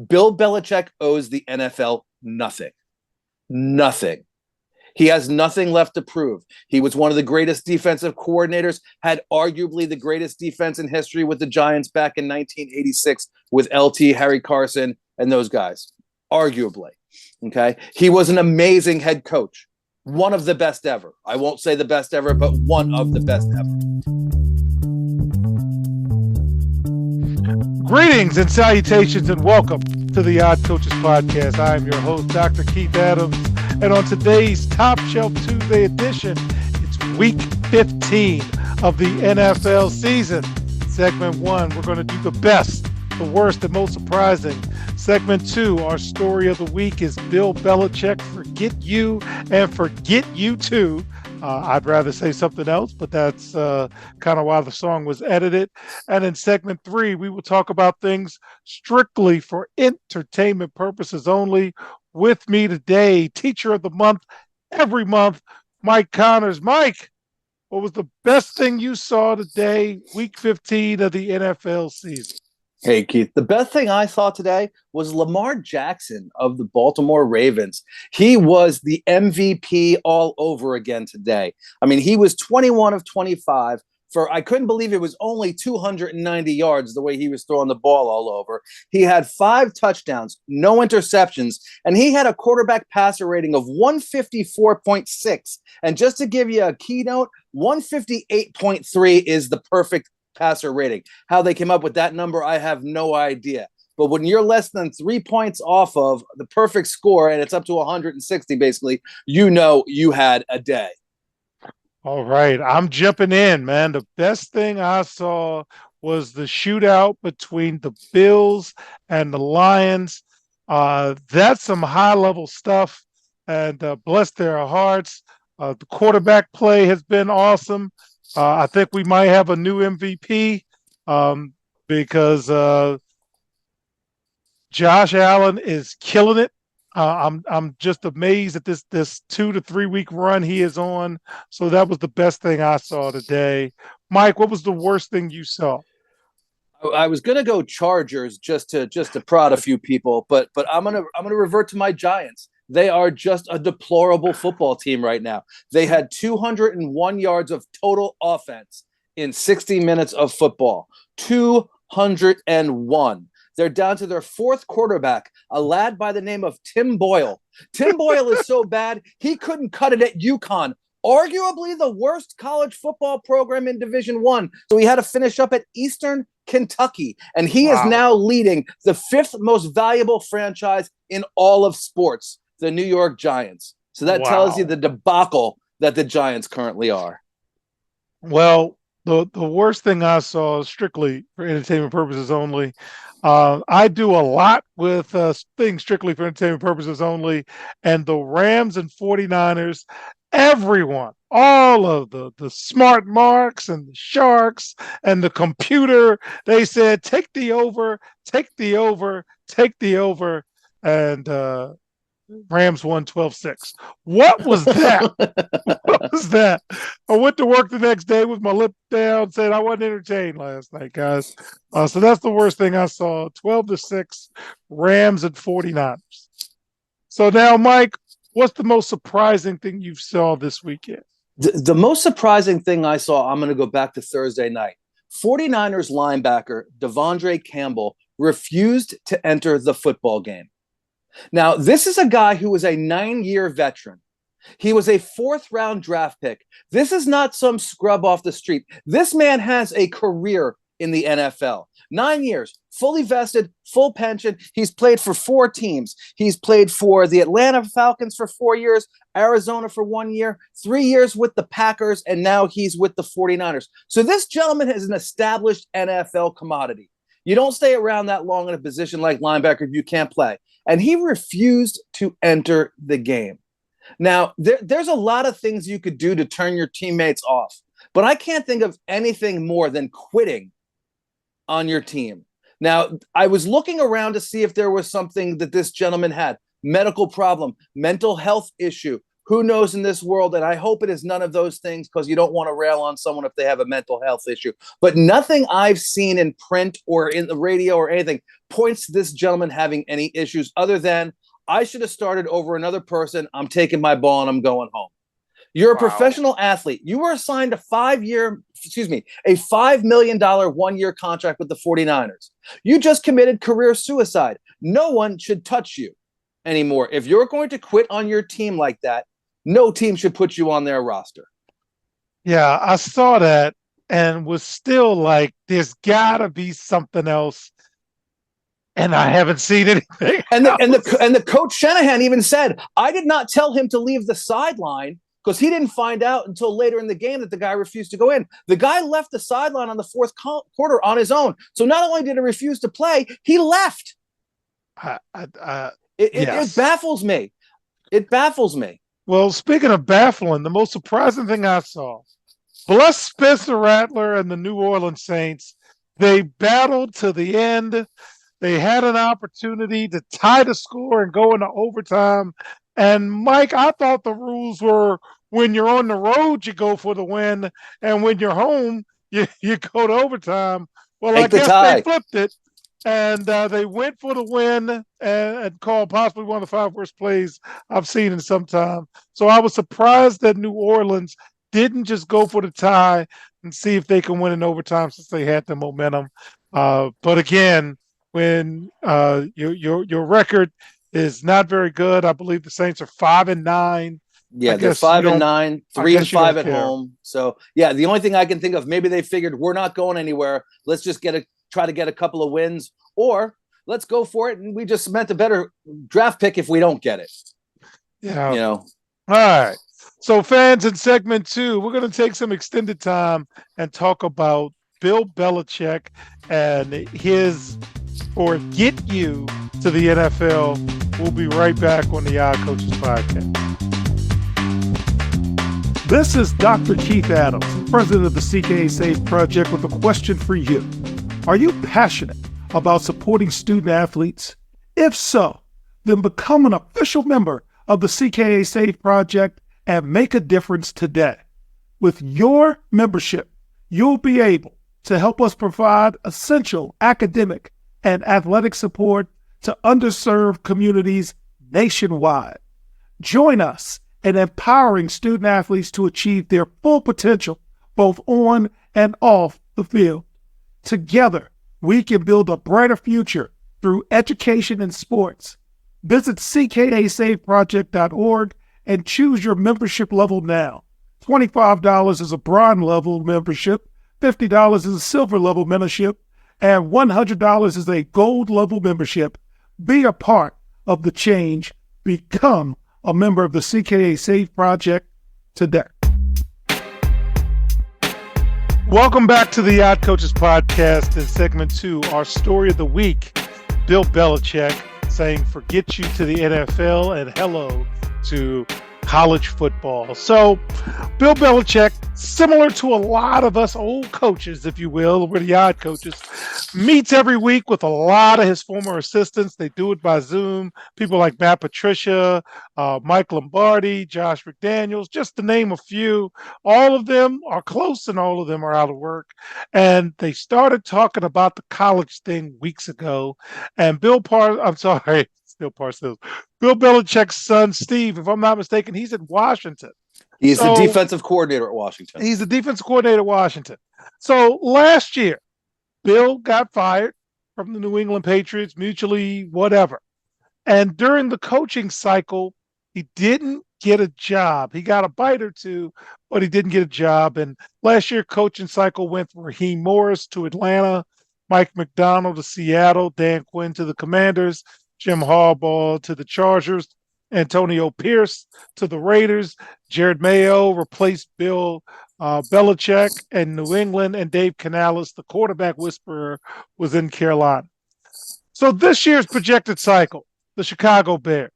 Bill Belichick owes the NFL nothing. Nothing. He has nothing left to prove. He was one of the greatest defensive coordinators, had arguably the greatest defense in history with the Giants back in 1986 with LT, Harry Carson, and those guys. Arguably. Okay. He was an amazing head coach. One of the best ever. I won't say the best ever, but one of the best ever. Greetings and salutations and welcome to the Odd Coaches Podcast. I am your host, Dr. Keith Adams. And on today's Top Shelf Tuesday edition, it's week 15 of the NFL season. Segment 1, we're going to do the best, the worst, and most surprising. Segment 2, our story of the week is Bill Belichick, forget you and forget you too. I'd rather say something else, but that's kind of why the song was edited. And in segment 3, we will talk about things strictly for entertainment purposes only. With me today, Teacher of the Month, every month, Mike Connors. Mike, what was the best thing you saw today, week 15 of the NFL season? Hey, Keith. The best thing I saw today was Lamar Jackson of the Baltimore Ravens. He was the MVP all over again today. I mean, he was 21 of 25 for, I couldn't believe it was only 290 yards the way he was throwing the ball all over. He had 5 touchdowns, no interceptions, and he had a quarterback passer rating of 154.6. And just to give you a keynote, 158.3 is the perfect passer rating. How they came up with that number, I have no idea. But when you're less than 3 points off of the perfect score and it's up to 160, basically, you know you had a day. All right, I'm jumping in, man. The best thing I saw was the shootout between the Bills and the Lions. That's some high-level stuff, and bless their hearts. The quarterback play has been awesome. I think we might have a new MVP because Josh Allen is killing it. I'm just amazed at this 2 to 3 week run he is on. So that was the best thing I saw today. Mike, what was the worst thing you saw? I was gonna go Chargers just to prod a few people, but I'm gonna revert to my Giants. They are just a deplorable football team right now. They had 201 yards of total offense in 60 minutes of football. 201. They're down to their 4th quarterback, a lad by the name of Tim Boyle. Tim Boyle is so bad, he couldn't cut it at UConn, arguably the worst college football program in Division I. So he had to finish up at Eastern Kentucky, and he is now leading the 5th most valuable franchise in all of sports, the New York Giants. So that tells you the debacle that the Giants currently are. Well, the worst thing I saw, strictly for entertainment purposes only, I do a lot with things strictly for entertainment purposes only, and the Rams and 49ers, everyone, all of the smart marks and the sharks and the computer, they said, take the over, take the over, take the over, and Rams won 12-6. What was that? What was that? I went to work the next day with my lip down, saying I wasn't entertained last night, guys. So that's the worst thing I saw. 12-6, Rams and 49ers. So now, Mike, what's the most surprising thing you saw this weekend? The most surprising thing I saw, I'm going to go back to Thursday night. 49ers linebacker Devondre Campbell refused to enter the football game. Now, this is a guy who was a 9-year veteran. He was a 4th-round draft pick. This is not some scrub off the street. This man has a career in the NFL. 9 years, fully vested, full pension. He's played for 4 teams. He's played for the Atlanta Falcons for 4 years, Arizona for 1 year, 3 years with the Packers, and now he's with the 49ers. So this gentleman is an established NFL commodity. You don't stay around that long in a position like linebacker if you can't play. And he refused to enter the game. Now, there's a lot of things you could do to turn your teammates off, but I can't think of anything more than quitting on your team. Now, I was looking around to see if there was something that this gentleman had. Medical problem, mental health issue. Who knows in this world? And I hope it is none of those things, because you don't want to rail on someone if they have a mental health issue. But nothing I've seen in print or in the radio or anything points to this gentleman having any issues other than, I should have started over another person. I'm taking my ball and I'm going home. You're a professional athlete. You were assigned a $5 million 1-year contract with the 49ers. You just committed career suicide. No one should touch you anymore. If you're going to quit on your team like that, no team should put you on their roster. Yeah, I saw that and was still like, there's got to be something else. And I haven't seen anything. And the coach Shanahan even said, I did not tell him to leave the sideline, because he didn't find out until later in the game that the guy refused to go in. The guy left the sideline on the fourth quarter on his own. So not only did he refuse to play, he left. It baffles me. It baffles me. Well, speaking of baffling, the most surprising thing I saw, bless Spencer Rattler and the New Orleans Saints, they battled to the end. They had an opportunity to tie the score and go into overtime. And Mike, I thought the rules were, when you're on the road, you go for the win, and when you're home, you go to overtime. Well, I guess they flipped it, and they went for the win and called possibly one of the 5 worst plays I've seen in some time. So I was surprised that New Orleans didn't just go for the tie and see if they can win in overtime, since they had the momentum. But again, when your record is not very good. I believe the Saints are 5-9. Yeah, they're 5-9, 3-5 at home. So yeah, the only thing I can think of, maybe they figured, we're not going anywhere. Let's just try to get a couple of wins, or let's go for it, and we just cement a better draft pick if we don't get it. Yeah. All right. So fans, in segment 2, we're going to take some extended time and talk about Bill Belichick and his get you to the NFL. We'll be right back on the Odd Coaches Podcast. This is Dr. Keith Adams, president of the CKA Save Project, with a question for you. Are you passionate about supporting student athletes? If so, then become an official member of the CKA Save Project and make a difference today. With your membership, you'll be able to help us provide essential academic and athletic support to underserved communities nationwide. Join us in empowering student athletes to achieve their full potential, both on and off the field. Together, we can build a brighter future through education and sports. Visit ckasaveproject.org and choose your membership level now. $25 is a bronze level membership, $50 is a silver level membership, and $100 is a gold level membership. Be a part of the change. Become a member of the CKA Save Project today. Welcome back to the Odd Coaches Podcast. In segment 2, our story of the week, Bill Belichick saying forget you to the NFL and hello to college football. So Bill Belichick, similar to a lot of us old coaches, if you will, we're the odd coaches, meets every week with a lot of his former assistants. They do it by Zoom. People like Matt Patricia, Mike Lombardi, Josh McDaniels, just to name a few. All of them are close and all of them are out of work. And they started talking about the college thing weeks ago. And Bill Belichick's son, Steve, if I'm not mistaken, he's in Washington. He's the defensive coordinator at Washington. He's the defensive coordinator at Washington. So last year, Bill got fired from the New England Patriots, mutually whatever. And during the coaching cycle, he didn't get a job. He got a bite or two, but he didn't get a job. And last year, coaching cycle went from Raheem Morris to Atlanta, Mike McDonald to Seattle, Dan Quinn to the Commanders, Jim Harbaugh to the Chargers, Antonio Pierce to the Raiders, Jared Mayo replaced Bill Belichick in New England, and Dave Canales, the quarterback whisperer, was in Carolina. So this year's projected cycle, the Chicago Bears,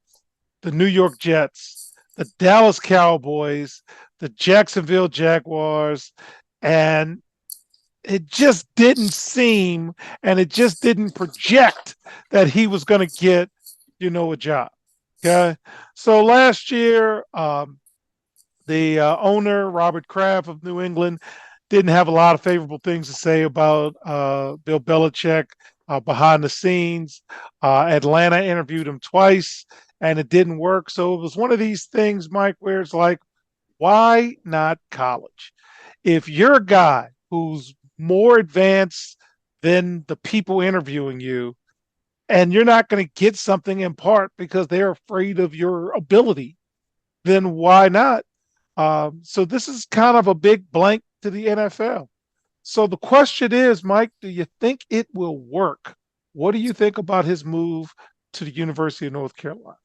the New York Jets, the Dallas Cowboys, the Jacksonville Jaguars, and it just didn't seem, and it just didn't project that he was going to get, a job. Okay. So last year, The owner, Robert Kraft of New England, didn't have a lot of favorable things to say about Bill Belichick behind the scenes. Atlanta interviewed him twice, and it didn't work. So it was one of these things, Mike, where it's like, why not college? If you're a guy who's more advanced than the people interviewing you, and you're not going to get something in part because they're afraid of your ability, then why not? So this is kind of a big blank to the NFL. So the question is, Mike, do you think it will work? What do you think about his move to the University of North Carolina?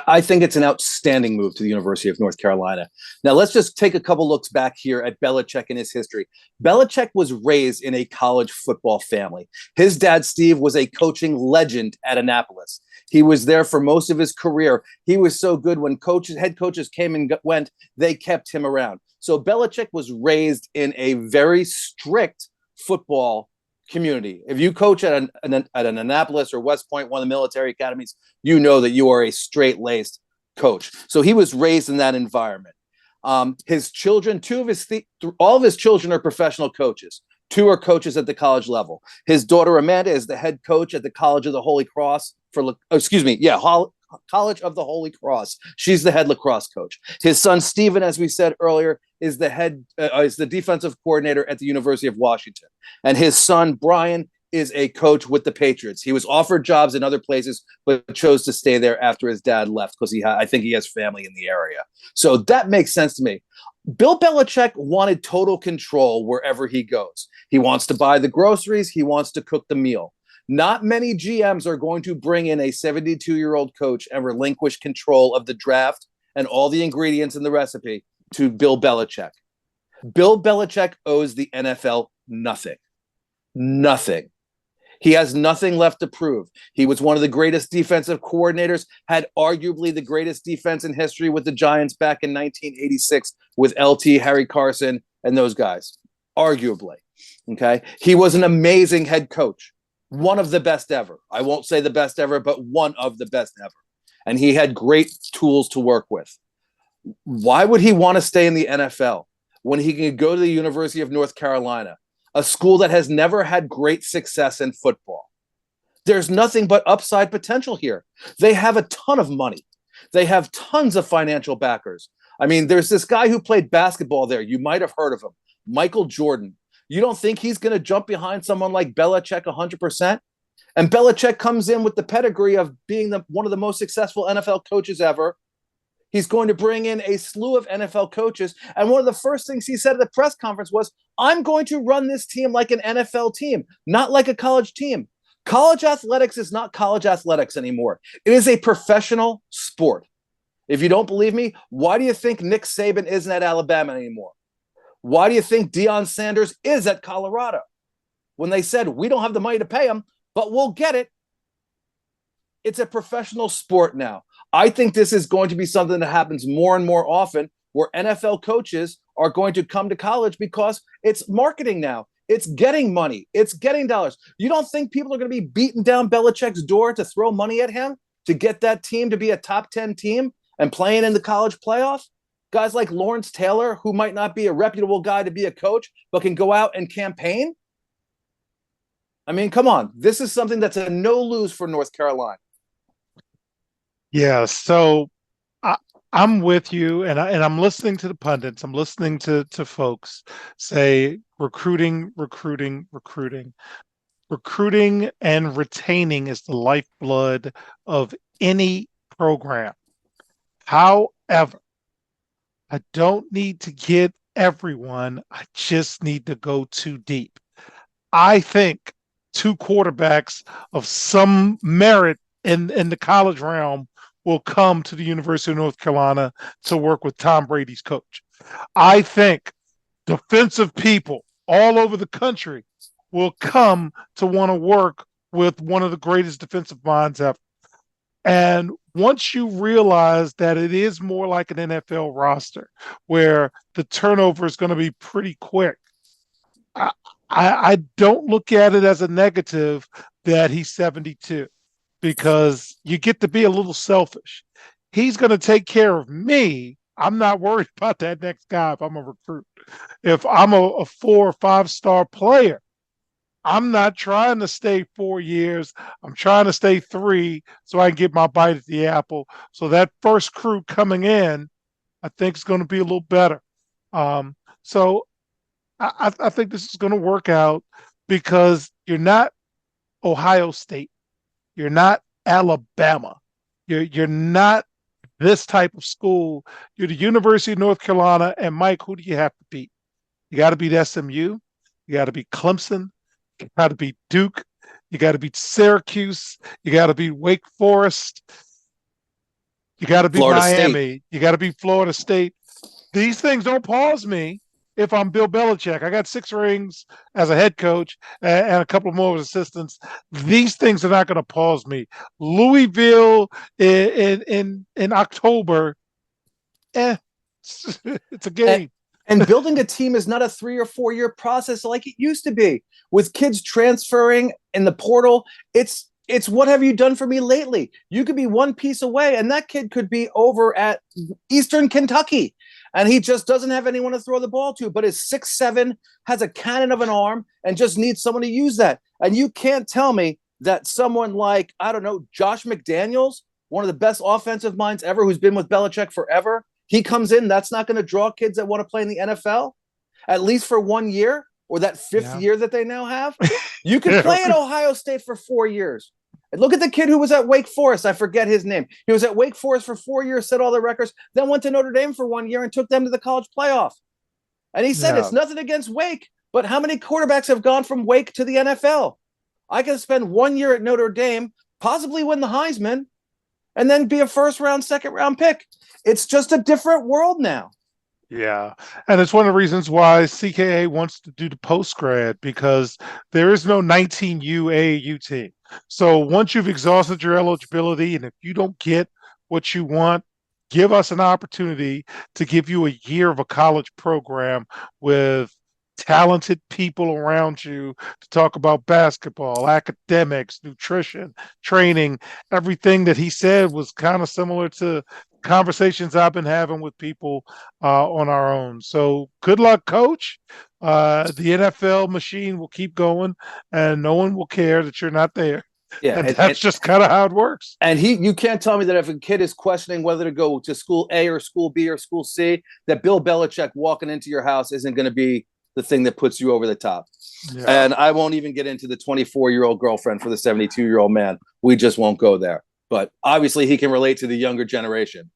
I think it's an outstanding move to the University of North Carolina. Now, let's just take a couple looks back here at Belichick and his history. Belichick was raised in a college football family. His dad, Steve, was a coaching legend at Annapolis. He was there for most of his career. He was so good when head coaches came and went, they kept him around. So Belichick was raised in a very strict football community. If you coach at an Annapolis or West Point, one of the military academies, you know that you are a straight-laced coach. So he was raised in that environment. His children, all of his children are professional coaches. 2 are coaches at the college level. His daughter Amanda is the head coach at the College of the Holy Cross College of the Holy Cross. She's the head lacrosse coach. His son Stephen, as we said earlier, is the defensive coordinator at the University of Washington, and his son Brian is a coach with the Patriots. He was offered jobs in other places, but chose to stay there after his dad left because I think he has family in the area. So that makes sense to me. Bill Belichick wanted total control wherever he goes. He wants to buy the groceries. He wants to cook the meal. Not many GMs are going to bring in a 72-year-old coach and relinquish control of the draft and all the ingredients in the recipe to Bill Belichick. Bill Belichick owes the NFL nothing. Nothing. He has nothing left to prove. He was one of the greatest defensive coordinators, had arguably the greatest defense in history with the Giants back in 1986 with LT, Harry Carson, and those guys. Arguably. Okay. He was an amazing head coach. One of the best ever. I won't say the best ever, but one of the best ever. And he had great tools to work with. Why would he want to stay in the NFL when he can go to the University of North Carolina, a school that has never had great success in football? There's nothing but upside potential here. They have a ton of money. They have tons of financial backers. I mean, there's this guy who played basketball there. You might have heard of him, Michael Jordan. You don't think he's going to jump behind someone like Belichick 100%? And Belichick comes in with the pedigree of being one of the most successful NFL coaches ever. He's going to bring in a slew of NFL coaches. And one of the first things he said at the press conference was, I'm going to run this team like an NFL team, not like a college team. College athletics is not college athletics anymore. It is a professional sport. If you don't believe me, why do you think Nick Saban isn't at Alabama anymore? Why do you think Deion Sanders is at Colorado? When they said, we don't have the money to pay him, but we'll get it. It's a professional sport now. I think this is going to be something that happens more and more often, where NFL coaches are going to come to college because it's marketing now. It's getting money. It's getting dollars. You don't think people are going to be beating down Belichick's door to throw money at him to get that team to be a top 10 team and playing in the college playoff? Guys like Lawrence Taylor, who might not be a reputable guy to be a coach, but can go out and campaign? I mean, come on. This is something that's a no-lose for North Carolina. Yeah, so I'm with you, and I'm listening to the pundits. I'm listening to folks say recruiting, recruiting, recruiting. Recruiting and retaining is the lifeblood of any program. However, I don't need to get everyone. I just need to go too deep. I think 2 quarterbacks of some merit in the college realm will come to the University of North Carolina to work with Tom Brady's coach. I think defensive people all over the country will come to want to work with one of the greatest defensive minds ever. And once you realize that it is more like an NFL roster where the turnover is going to be pretty quick, I don't look at it as a negative that he's 72, because you get to be a little selfish. He's going to take care of me. I'm not worried about that next guy if I'm a recruit. If I'm a 4 or 5 star player, I'm not trying to stay 4 years. I'm trying to stay 3 so I can get my bite at the apple. So that first crew coming in, I think is going to be a little better. So I think this is going to work out because you're not Ohio State. You're not Alabama. You're not this type of school. You're the University of North Carolina. And Mike, who do you have to beat? You got to beat SMU. You got to beat Clemson. You got to beat Duke. You got to beat Syracuse. You got to beat Wake Forest. You got to beat Florida Miami. State. You got to beat Florida State. These things don't pause me if I'm Bill Belichick. I got 6 rings as a head coach and a couple more as assistants. These things are not going to pause me. Louisville in October, it's a game. And building a team is not a 3 or 4 year process like it used to be. With kids transferring in the portal, it's what have you done for me lately? You could be one piece away, and that kid could be over at Eastern Kentucky, and he just doesn't have anyone to throw the ball to, but is 6'7", has a cannon of an arm, and just needs someone to use that. And you can't tell me that someone like, I don't know, Josh McDaniels, one of the best offensive minds ever, who's been with Belichick forever, he comes in, that's not going to draw kids that want to play in the NFL, at least for 1 year, or that 5th year that they now have. You can play at Ohio State for 4 years. And look at the kid who was at Wake Forest. I forget his name. He was at Wake Forest for 4 years, set all the records, then went to Notre Dame for 1 year and took them to the college playoff. And he said, it's nothing against Wake, but how many quarterbacks have gone from Wake to the NFL? I can spend 1 year at Notre Dame, possibly win the Heisman, and then be a first-round, second-round pick. It's just a different world now. Yeah. And it's one of the reasons why CKA wants to do the post-grad, because there is no 19U AAU team. So once you've exhausted your eligibility, and if you don't get what you want, give us an opportunity to give you a year of a college program with talented people around you to talk about basketball, academics, nutrition, training. Everything that he said was kind of similar to conversations I've been having with people on our own. So good luck, coach. The NFL machine will keep going, and no one will care that you're not there. Yeah, and that's just kind of how it works. And you can't tell me that if a kid is questioning whether to go to school A or school B or school C, that Bill Belichick walking into your house isn't going to be the thing that puts you over the top. Yeah. And I won't even get into the 24-year-old girlfriend for the 72-year-old man. We just won't go there. But obviously he can relate to the younger generation.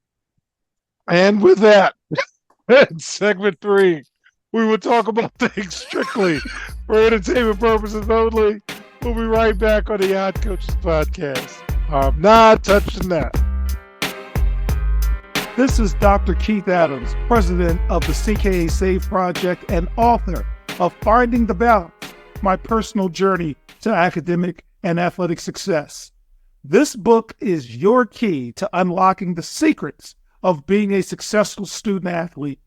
And with that, in segment 3, we will talk about things strictly for entertainment purposes only. We'll be right back on the Odd Coaches Podcast. I'm not touching that. This is Dr. Keith Adams, president of the CKA Save Project and author of Finding the Balance, my personal journey to academic and athletic success. This book is your key to unlocking the secrets of being a successful student athlete.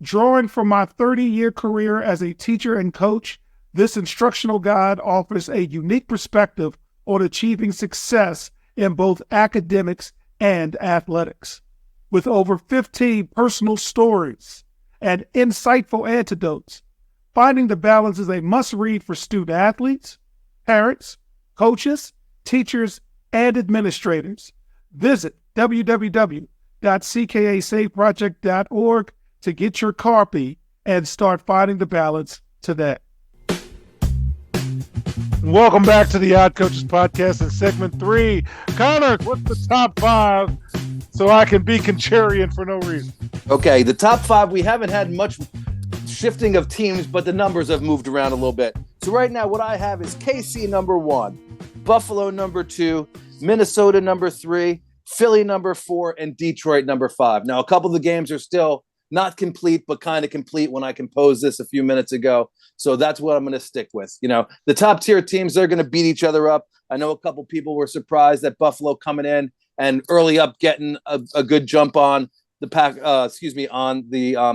Drawing from my 30-year career as a teacher and coach, this instructional guide offers a unique perspective on achieving success in both academics and athletics. With over 15 personal stories and insightful antidotes, Finding the Balance is a must-read for student athletes, parents, coaches, teachers, and administrators. Visit www.ckasaveproject.org to get your copy and start finding the balance today. Welcome back to the Odd Coaches Podcast in segment 3. Connor, what's the top 5 so I can be contrarian for no reason? Okay, the top 5, we haven't had much shifting of teams, but the numbers have moved around a little bit. So right now what I have is KC number 1, Buffalo number 2, Minnesota number 3, Philly number 4, and Detroit number 5. Now, a couple of the games are still not complete, but kind of complete when I composed this a few minutes ago. So that's what I'm going to stick with. You know, the top tier teams, they're going to beat each other up. I know a couple people were surprised that Buffalo coming in and early up getting a good jump on the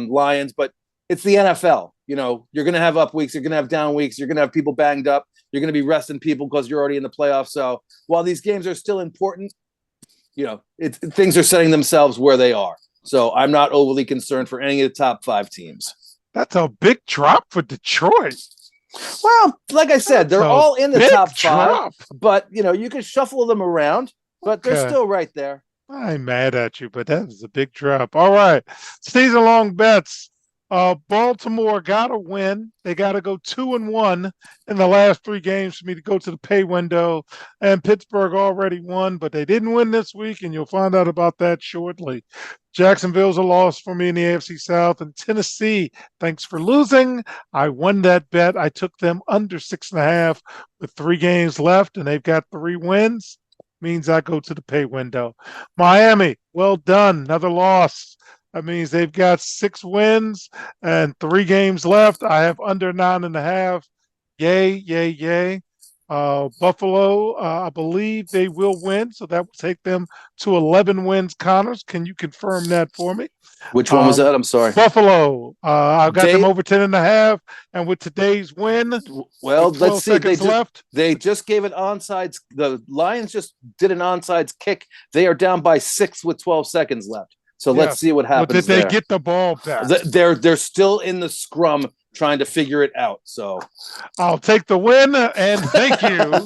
Lions, but it's the NFL. You know, you're going to have up weeks, you're going to have down weeks, you're going to have people banged up, you're going to be resting people because you're already in the playoffs. So while these games are still important, you know, things are setting themselves where they are. So I'm not overly concerned for any of the top 5 teams. That's a big drop for Detroit. Well, like I said, they're all in the top 5, drop. but you can shuffle them around, but they're still right there. I'm mad at you, but that was a big drop. All right. Season long bets. Baltimore got to win. They got to go 2-1 in the last 3 games for me to go to the pay window. And Pittsburgh already won, but they didn't win this week, and you'll find out about that shortly. Jacksonville's a loss for me in the AFC South. And Tennessee, thanks for losing. I won that bet. I took them under 6.5 with 3 games left, and they've got 3 wins. Means I go to the pay window. Miami, well done. Another loss. That means they've got 6 wins and 3 games left. I have under 9.5. Yay, yay, yay. Buffalo, I believe they will win, so that will take them to 11 wins. Connors, can you confirm that for me? Which one was that? I'm sorry. Buffalo. I've got them over 10.5, and with today's win, well, let's see. They just gave it onside. The Lions just did an onside kick. They are down by 6 with 12 seconds left. So let's see what happens. Did they get the ball back? They're still in the scrum trying to figure it out. So I'll take the win and thank you.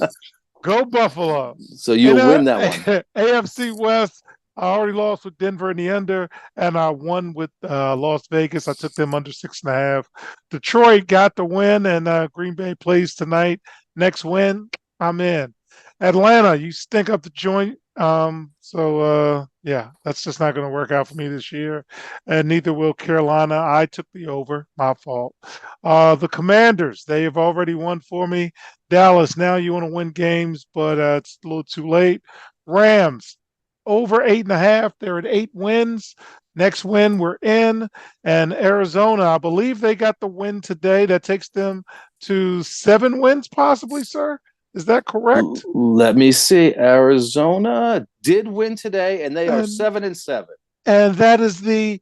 Go Buffalo. So you'll win that one. AFC West. I already lost with Denver in the under, and I won with Las Vegas. I took them under 6.5. Detroit got the win, and Green Bay plays tonight. Next win, I'm in. Atlanta, you stink up the joint. Yeah, that's just not going to work out for me this year. And neither will Carolina. I took the over. My fault. The Commanders, they have already won for me. Dallas, now you want to win games, but it's a little too late. Rams, over 8.5. They're at 8 wins. Next win, we're in. And Arizona, I believe they got the win today. That takes them to 7 wins, possibly, sir. Is that correct? Let me see. Arizona did win today, and they are 7-7. And that is the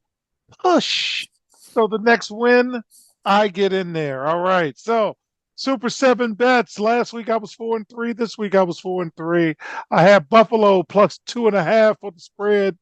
push. So the next win, I get in there. All right. So Super 7 bets. Last week I was 4-3. This week I was 4-3. I had Buffalo plus 2.5 for the spread.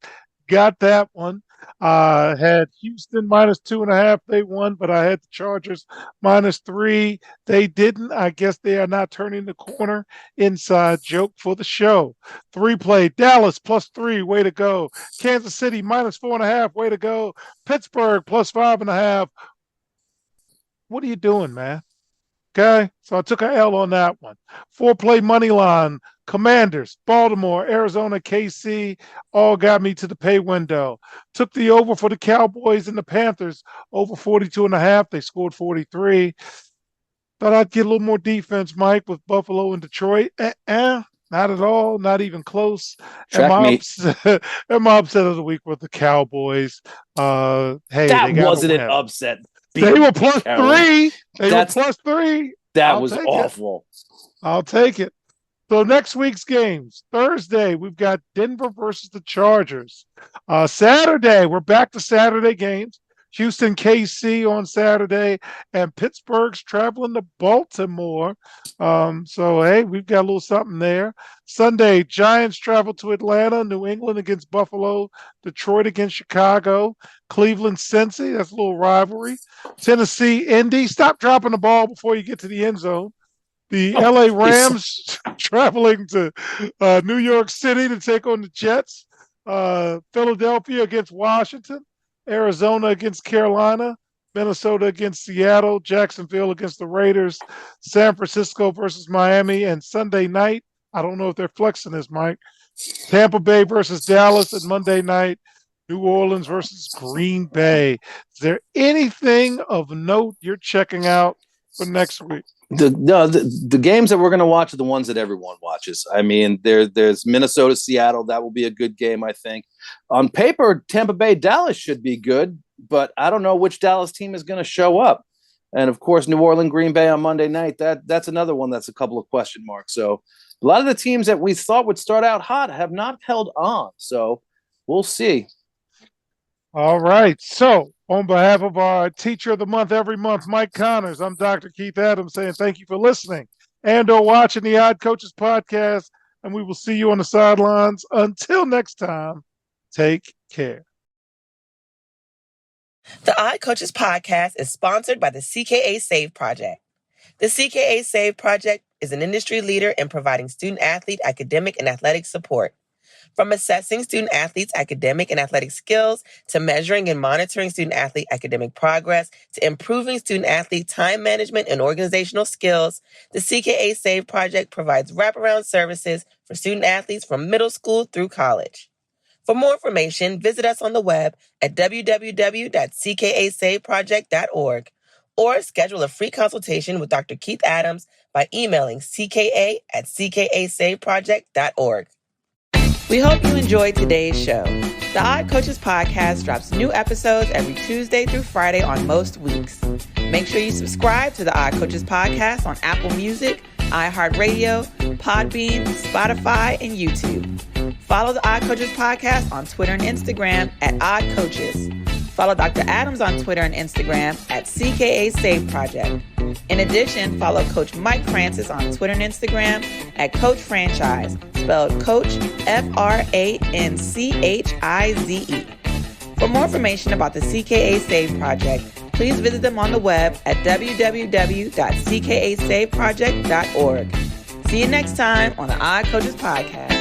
Got that one. Had Houston minus 2.5. They won, but I had the Chargers minus 3. They didn't. I guess they are not turning the corner. Inside joke for the show. 3 play. Dallas plus 3. Way to go. Kansas City minus 4.5. Way to go. Pittsburgh plus 5.5. What are you doing, man? Okay, so I took an L on that one. 4 play money line. Commanders, Baltimore, Arizona, KC, all got me to the pay window. Took the over for the Cowboys and the Panthers, over 42.5. They scored 43. Thought I'd get a little more defense, Mike, with Buffalo and Detroit. Not at all, not even close. Am I upset of the week with the Cowboys? Hey, that wasn't an upset. They were plus 3. They were plus 3. That was awful. I'll take it. So next week's games, Thursday, we've got Denver versus the Chargers. Saturday, we're back to Saturday games. Houston, KC on Saturday, and Pittsburgh's traveling to Baltimore. Hey, we've got a little something there. Sunday, Giants travel to Atlanta, New England against Buffalo, Detroit against Chicago, Cleveland, Cincy. That's a little rivalry. Tennessee, Indy. Stop dropping the ball before you get to the end zone. The LA Rams traveling to New York City to take on the Jets. Philadelphia against Washington. Arizona against Carolina. Minnesota against Seattle. Jacksonville against the Raiders. San Francisco versus Miami. And Sunday night, I don't know if they're flexing this, Mike. Tampa Bay versus Dallas. And Monday night, New Orleans versus Green Bay. Is there anything of note you're checking out for next week? The games that we're going to watch are the ones that everyone watches. I mean, there's Minnesota, Seattle. That will be a good game, I think. On paper, Tampa Bay, Dallas should be good, but I don't know which Dallas team is going to show up. And, of course, New Orleans, Green Bay on Monday night, that's another one that's a couple of question marks. So a lot of the teams that we thought would start out hot have not held on. So we'll see. All right. So on behalf of our Teacher of the Month every month, Mike Connors, I'm Dr. Keith Adams saying thank you for listening and or watching the Odd Coaches podcast, and we will see you on the sidelines. Until next time, take care. The Odd Coaches podcast is sponsored by the CKA Save Project. The CKA Save Project is an industry leader in providing student-athlete academic and athletic support. From assessing student-athletes' academic and athletic skills, to measuring and monitoring student-athlete academic progress, to improving student-athlete time management and organizational skills, the CKA Save Project provides wraparound services for student-athletes from middle school through college. For more information, visit us on the web at www.ckasaveproject.org or schedule a free consultation with Dr. Keith Adams by emailing cka@ckasaveproject.org. We hope you enjoyed today's show. The Odd Coaches podcast drops new episodes every Tuesday through Friday on most weeks. Make sure you subscribe to the Odd Coaches podcast on Apple Music, iHeartRadio, Podbean, Spotify, and YouTube. Follow the Odd Coaches podcast on Twitter and Instagram at Odd Coaches. Follow Dr. Adams on Twitter and Instagram at CKA Save Project. In addition, follow Coach Mike Francis on Twitter and Instagram at Coach Franchise, spelled Coach Franchize. For more information about the CKA Save Project, please visit them on the web at www.ckasaveproject.org. See you next time on the Odd Coaches podcast.